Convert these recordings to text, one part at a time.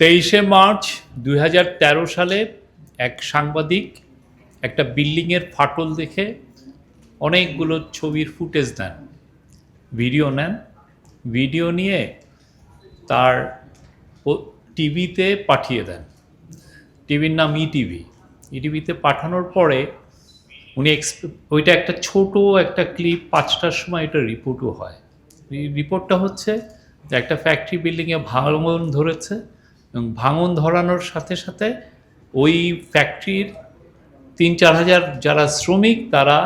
23 March 2013 সালে এক সাংবাদিক একটা বিল্ডিংয়ের ফাটল দেখে অনেকগুলো ছবির ফুটেজ নেন, ভিডিও নেন। ভিডিও নিয়ে তার টিভিতে পাঠিয়ে দেন। টিভির নাম ইটিভি। ইটিভিতে পাঠানোর পরে উনি ওইটা একটা ছোট একটা ক্লিপ, 5টার সময় এটা রিপোর্টও হয়। রিপোর্টটা হচ্ছে যে একটা ফ্যাক্টরি বিল্ডিংয়ে ভাঙন ধরেছে এবং ভাঙন ধরানোর সাথে সাথে ওই ফ্যাক্টরির 3-4 হাজার যারা শ্রমিক তারা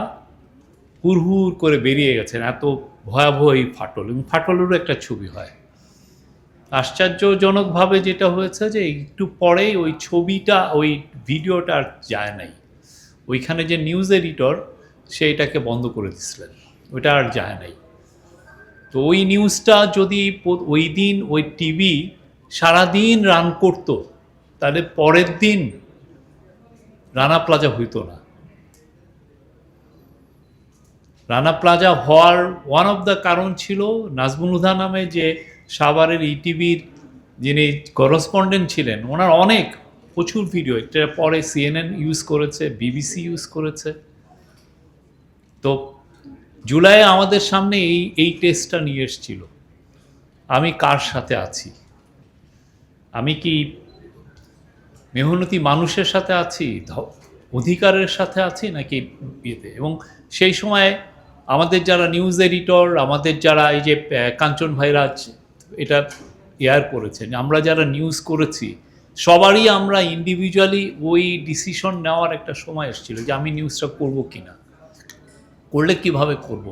হুড়হুড় করে বেরিয়ে গেছেন, এত ভয়াবহ এই ফাটল, এবং ফাটলেরও একটা ছবি হয়। আশ্চর্যজনকভাবে যেটা হয়েছে যে একটু পরেই ওই ছবিটা, ওই ভিডিওটা আর যায় নাই। ওইখানে যে নিউজ এডিটর সেইটাকে বন্ধ করে দিছিলেন, ওইটা আর যায় নাই। তো ওই নিউজটা যদি ওই দিন ওই টিভি সারাদিন রান করত, তাহলে পরের দিন রানা প্লাজা হইতো না। রানা প্লাজা হওয়ার ওয়ান অফ দ্য কারণ ছিল নাজমুল হুদা নামে যে সাভারের ইটিভির যিনি করেসপন্ডেন্ট ছিলেন, ওনার প্রচুর ভিডিও, এটা পরে CNN ইউজ করেছে, BBC ইউজ করেছে। তো জুলাইয়ে আমাদের সামনে এই টেস্টটা নিয়ে এসেছিল, আমি কার সাথে আছি, আমি কি মেহনতি মানুষের সাথে আছি, অধিকারের সাথে আছি নাকি ইয়েতে। এবং সেই সময় আমাদের যারা নিউজ এডিটর, আমাদের যারা এই যে কাঞ্চন ভাইরাজ এটা করেছেন, আমরা যারা নিউজ করেছি সবারই আমরা ইন্ডিভিজুয়ালি ওই ডিসিশন নেওয়ার একটা সময় এসেছিল যে আমি নিউজটা করব কিনা, করলে কিভাবে করব।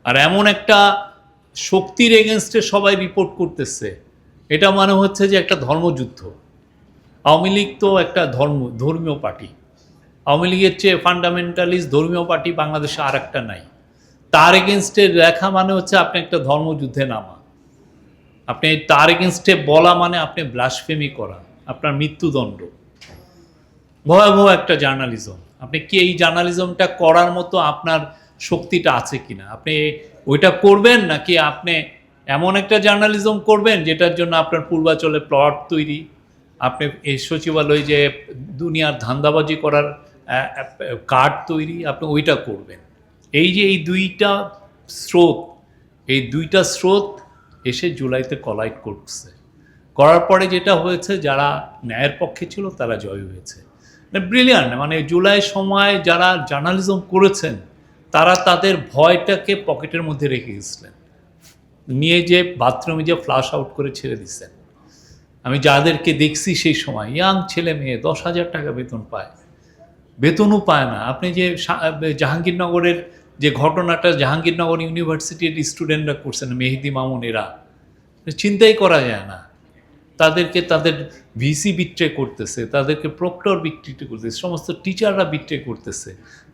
আর এমন একটা শক্তির এগেনস্টে সবাই রিপোর্ট করতেছে, এটা মানে হচ্ছে যে একটা ধর্মযুদ্ধ। আওয়ামী লীগ তো একটা ধর্মীয় পার্টি, আওয়ামী লীগের চেয়ে ফান্ডামেন্টালিস্ট ধর্মীয় পার্টি বাংলাদেশে আর একটা নাই। তার এগেনস্টে লেখা মানে হচ্ছে আপনি একটা ধর্মযুদ্ধে নামা, আপনি তার এগেনস্টে বলা মানে আপনি ব্লাসফেমি করা, আপনার মৃত্যুদণ্ড। ভয়াবহ একটা জার্নালিজম। আপনি কি এই জার্নালিজমটা করার মতো আপনার শক্তিটা আছে কিনা, আপনি ওইটা করবেন নাকি আপনি এমন একটা জার্নালিজম করবেন যেটার জন্য আপনার পূর্বাচলে প্লট তৈরি, আপনি এই সচিবালয় যে দুনিয়ার ধান্দাবাজি করার কার্ড তৈরি, আপনি ওইটা করবেন। এই যে এই দুইটা স্রোত এসে জুলাইতে কলাইড করছে, করার পরে যেটা হয়েছে, যারা ন্যায়ের পক্ষে ছিল তারা জয় হয়েছে। ব্রিলিয়ান্ট, মানে জুলাই সময় যারা জার্নালিজম করেছেন তারা তাদের ভয়টাকে পকেটের মধ্যে রেখে গেছিলেন, নিয়ে যে বাথরুমে যে ফ্লাশ আউট করে ছেড়ে দিচ্ছেন। আমি যাদেরকে দেখছি সেই সময়, ইয়াং ছেলে মেয়ে 10,000 টাকা বেতন পায়, বেতনও পায় না। আপনি যে জাহাঙ্গীরনগরের যে ঘটনাটা জাহাঙ্গীরনগর ইউনিভার্সিটির স্টুডেন্টরা করছেন, মেহেদি মামুন, এরা চিন্তাই করা যায় না। তাদেরকে তাদের ভিসি বিট্রে করতেছে, তাদেরকে প্রক্টর বিট্রে করতেছে, সমস্ত টিচাররা বিট্রে করতেছে,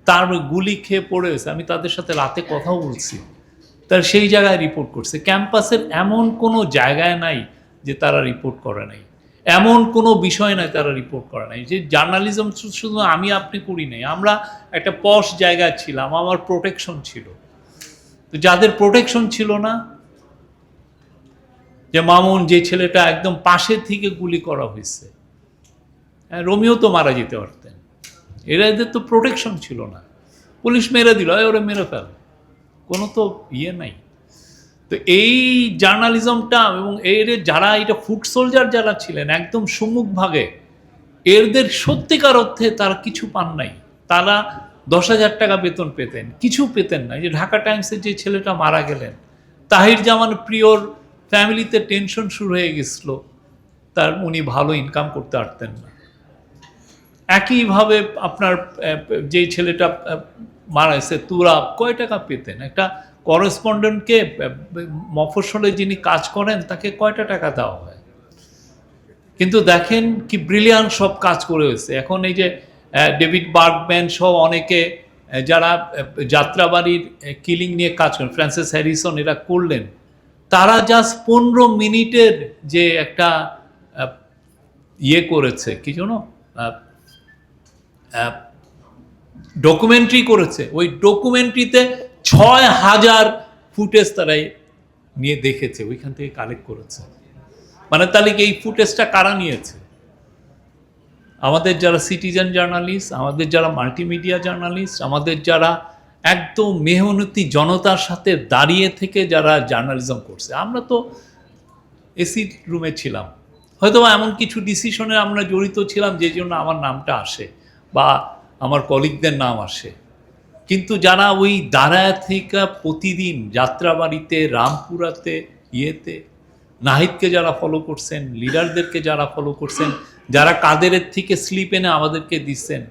তার গুলি খেয়ে পড়ে গেছে। আমি তাদের সাথে রাতে কথাও বলছি, তার সেই জায়গায় রিপোর্ট করছে। ক্যাম্পাসের এমন কোনো জায়গায় নাই যে তারা রিপোর্ট করে নাই, এমন কোনো বিষয় নাই তারা রিপোর্ট করে নাই। যে জার্নালিজম শুধু আমি আপনি করি নাই, আমরা একটা পশ জায়গায় ছিলাম, আমার প্রোটেকশন ছিল। তো যাদের প্রোটেকশন ছিল না, যে মামুন, যে ছেলেটা একদম পাশে থেকে গুলি করা হয়েছে, রোমিও তো মারা যেতে পারতেন, এদের তো প্রোটেকশন ছিল না, পুলিশ মেরে দিল, ওরা মেরে ফেল, কোনো তো নাই। তো এই জার্নালিজমটা, এবং যারা এটা ফুট সোলজার যারা ছিলেন একদম সম্মুখভাগে, এদের সত্যিকার অর্থে তারা কিছু পান নাই। তারা 10,000 টাকা বেতন পেতেন, কিছু পেতেন না। যে ঢাকা টাইমসের যে ছেলেটা মারা গেলেন, তাহির জামান প্রিয়র ফ্যামিলিতে টেনশন শুরু হয়ে গেছিল, উনি ভালো ইনকাম করতে পারতেন না। একইভাবে আপনার যেই ছেলেটা মারা গেছে তুরাব, কয় টাকা পেতেন? একটা করেসপন্ডেন্টকে মফস্বলে যিনি কাজ করেন তাকে কয়টা টাকা দেওয়া হয়? কিন্তু দেখেন কি ব্রিলিয়ান্ট সব কাজ করে হয়েছে। এখন এই যে ডেভিড বার্গম্যান সহ অনেকে যারা যাত্রাবাড়ির কিলিং নিয়ে কাজ করেন, ফ্রান্সিস হ্যারিসন, এরা করলেন, তারা জাস্ট 15 মিনিটের যে একটা করেছে, কি জানো, ডকুমেন্টারি করেছে। ওই ডকুমেন্টারিতে 6,000 ফুটেজ তারাই নিয়ে দেখেছে, ওইখান থেকে কালেক্ট করেছে। মানে তাহলে কি এই ফুটেজটা কারা নিয়েছে? আমাদের যারা সিটিজেন জার্নালিস্ট, আমাদের যারা মাল্টিমিডিয়া জার্নালিস্ট, আমাদের যারা একদম মেহনতি জনতার সাথে দাঁড়িয়ে থেকে যারা জার্নালিজম করছে। আমরা তো এসি রুমে ছিলাম, হয়তো এমন কিছু ডিসিশনে আমরা জড়িত ছিলাম যে জন্য আমার নামটা আসে বা আমার কলিগদের নাম আসে, কিন্তু যারা ওই দাঁড়ায় থেকে প্রতিদিন যাত্রাবাড়িতে, রামপুরাতে, ইয়েতে নাহিদকে যারা ফলো করছেন, লিডারদেরকে যারা ফলো করছেন, যারা কাদেরের থেকে স্লিপ এনে আমাদেরকে দিচ্ছেন,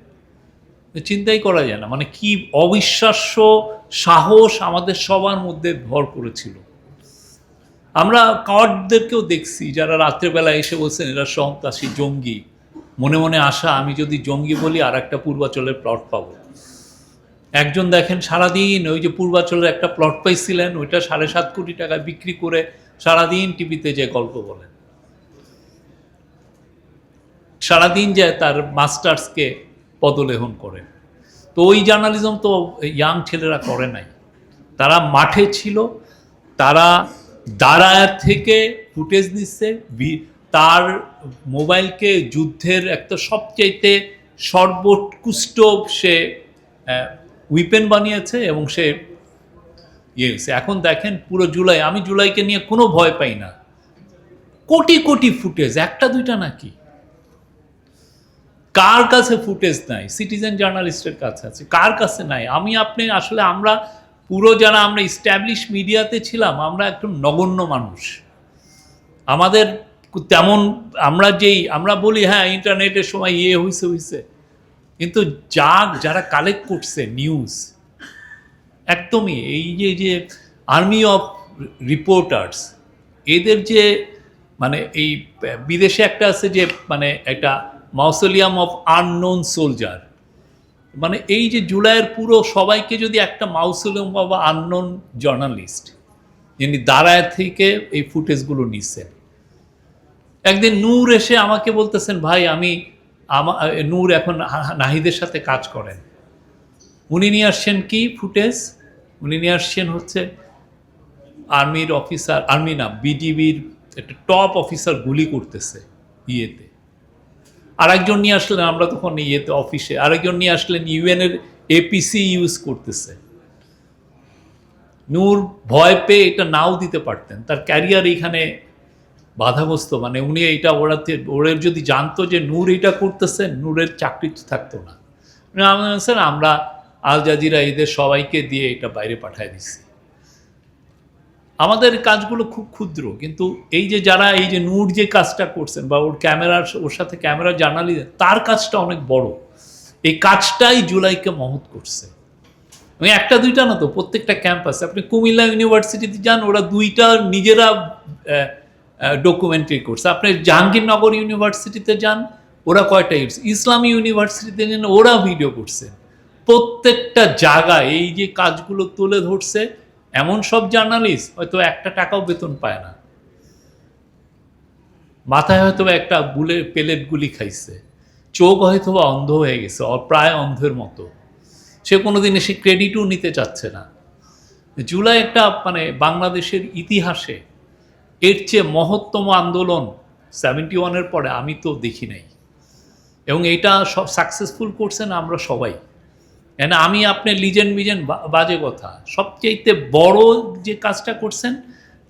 চিন্তাই করা যায় না। মানে কি অবিশ্বাস্য সাহস আমাদের সবার মধ্যে ভর করেছিল। আমরা কাওয়ার্ডদেরকেও দেখছি যারা রাত্রেবেলা এসে বলছেন এরা সন্ত্রাসী, জঙ্গি। মনে মনে আশা, আমি যদি জঙ্গি বলি আর একটা পূর্বাচলের প্লট পাবো। একজন দেখেন সারাদিন ওই যে পূর্বাচলের একটা প্লট পাইছিলেন, ওইটা 7.5 কোটি টাকায় বিক্রি করে সারাদিন টিভিতে যে গল্প বলেন, সারাদিন যায় তার মাস্টার্সকে পদলেহন করেন। তো ওই জার্নালিজম তো ইয়াং ছেলেরা করে নাই, তারা মাঠে ছিল, তারা দাঁড়ায় থেকে ফুটেজ নিচ্ছে, তার মোবাইলকে যুদ্ধের একটা সবচাইতে সর্বোৎকৃষ্ট সে উইপেন বানিয়েছে এবং সে এখন দেখেন পুরো জুলাই, আমি জুলাইকে নিয়ে কোনো ভয় পাই না। কোটি কোটি ফুটেজ, একটা দুইটা নাকি, কার কাছে ফুটেজ নাই? সিটিজেন জার্নালিস্টের কাছে আছে, কার কাছে নাই? আমি আপনি আসলে আমরা পুরো যারা আমরা ইস্টাবলিশ মিডিয়াতে ছিলাম, আমরা একদম নগণ্য মানুষ। আমাদের তেমন আমরা বলি হ্যাঁ ইন্টারনেটের সময় হইছে, কিন্তু যারা কালেক্ট করছে নিউজ, একদমই এই যে আর্মি অফ রিপোর্টার্স, এদের যে মানে এই বিদেশে একটা আছে যে মানে একটা মাউসোলিয়াম অফ আননোন সোলজার, মানে এই যে জুলাইয়ের পুরো সবাইকে যদি একটা মাউসোলিয়াম অফ আননোন জার্নালিস্ট যিনি দাঁড়ায় থেকে এই ফুটেজগুলো নিচ্ছেন। একদিন নূর এসে আমাকে বলতেছেন, ভাই নূর এখন নাহিদের সাথে কাজ করেন, উনি নিয়ে আসছেন কি ফুটেজ, উনি নিয়ে আসছেন হচ্ছে আর্মির অফিসার, আর্মি না বিজিবির একটা টপ অফিসার গুলি করতেছে ইয়েতে। আরেকজন নিয়ে আসলেন, আমরা তখন ইয়েতে অফিসে, আরেকজন নিয়ে আসলেন ইউএনের এপিসি ইউজ করতেছে। নূর ভয় পেয়ে এটা নাও দিতে পারতেন, তার ক্যারিয়ার এইখানে বাধাগ্রস্ত। মানে উনি এইটা ওরা যদি জানতো যে নূর এটা করতেছেন, নূরের চাকরি থাকতো না। আমরা আল জাজিরা এদের সবাইকে দিয়ে এটা বাইরে পাঠিয়ে দিচ্ছি। আমাদের কাজগুলো খুব ক্ষুদ্র, কিন্তু এই যে যারা এই যে নূর যে কাজটা করছেন বা ওর সাথে ক্যামেরা জার্নালিজম, তার কাজটা অনেক বড়। এই কাজটাই জুলাইকে মহৎ করছে। একটা দুইটা না তো, প্রত্যেকটা ক্যাম্পাসে। আপনি কুমিল্লা ইউনিভার্সিটিতে যান, ওরা দুইটা নিজেরা ডকুমেন্টারি করছে। আপনি জাহাঙ্গীরনগর ইউনিভার্সিটিতে যান, ওরা কয়টা ইসলামী ইউনিভার্সিটিতে যান, ওরা ভিডিও করছে। প্রত্যেকটা জায়গায় এই যে কাজগুলো তুলে ধরছে, এমন সব জার্নালিস্ট হয়তো 1 টাকাও বেতন পায় না, মাথায় হয়তো একটা পেলেট গুলি খাইছে, চোখ হয়তো অন্ধ হয়ে গেছে, প্রায় অন্ধের মতো, সে কোনোদিন এসে ক্রেডিটও নিতে চাচ্ছে না। জুলাই একটা মানে বাংলাদেশের ইতিহাসে এর চেয়ে মহত্তম আন্দোলন 71-এর পরে আমি তো দেখি নাই, এবং এটা সব সাকসেসফুল করছেন আমরা সবাই। কেন আমি আপনি লিজেন্ড বাজে কথা, সবচেয়ে বড় যে কাজটা করছেন,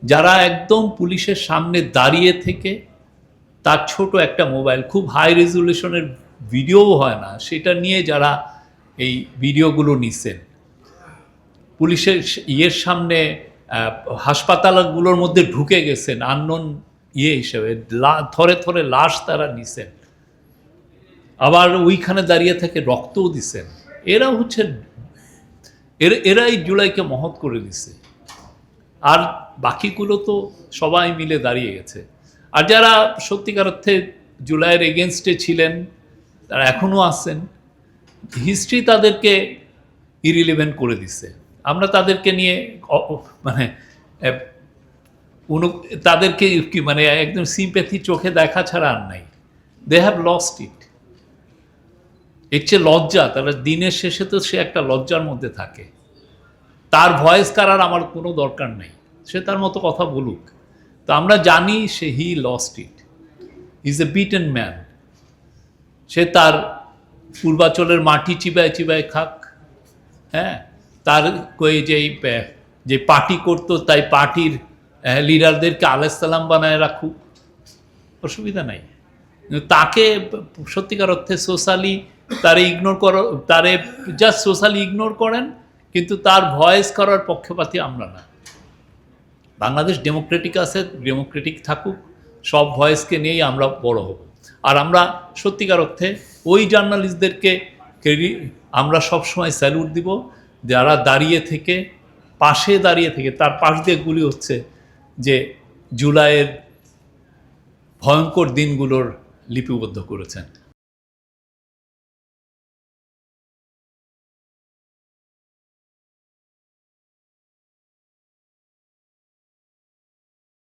যারা একদম পুলিশের সামনে দাঁড়িয়ে থেকে তার ছোট একটা মোবাইল, খুব হাই রেজুলেশনের ভিডিও হয় না, সেটা নিয়ে যারা এই ভিডিওগুলো নিছেন, পুলিশের সামনে হাসপাতালগুলোর মধ্যে ঢুকে গেছেন আননোন হিসেবে, থরে থরে লাশ তারা নিছেন, আবার ওইখানে দাঁড়িয়ে থেকে রক্তও দিছেন। এরা হচ্ছে এরাই জুলাইকে মহৎ করে দিছে। আর বাকিগুলো তো সবাই মিলে দাঁড়িয়ে গেছে। আর যারা সত্যিকার অর্থে জুলাইয়ের এগেনস্টে ছিলেন, তারা এখনও আছেন, হিস্ট্রি তাদেরকে ইরিলেভেন্ট করে দিছে। আমরা তাদেরকে নিয়ে মানে তাদেরকে কি মানে একদম সিম্প্যাথি চোখে দেখা ছাড়া আর নাই। They have lost it. এর চেয়ে লজ্জা, তারা দিনের শেষে তো সে একটা লজ্জার মধ্যে থাকে। তার ভয়েস কারার আমার কোনো দরকার নেই, সে তার মতো কথা বলুক, তো আমরা জানি he lost it, is a beaten man. সে তার পূর্বাচলের মাটি চিবায় চিবায় খাক, হ্যাঁ, তার যে পার্টি করতো তাই পার্টির লিডারদেরকে আলাইসাল্লাম বানায় রাখুক, অসুবিধা নাই। তাকে সত্যিকার অর্থে সোশ্যালি তারে ইগনোর করো, তারে জাস্ট সোশ্যালি ইগনোর করেন, কিন্তু তার ভয়েস করার পক্ষপাতী আমরা না। বাংলাদেশ ডেমোক্রেটিক আছে, ডেমোক্রেটিক থাকুক, সব ভয়েসকে নিয়েই আমরা বড় হব। আর আমরা সত্যিকার অর্থে ওই জার্নালিস্টদেরকে আমরা সবসময় স্যালুট দিব যারা পাশে দাঁড়িয়ে থেকে তার পাশ দিয়ে গুলি হচ্ছে, যে জুলাইয়ের ভয়ঙ্কর দিনগুলোর লিপিবদ্ধ করেছেন।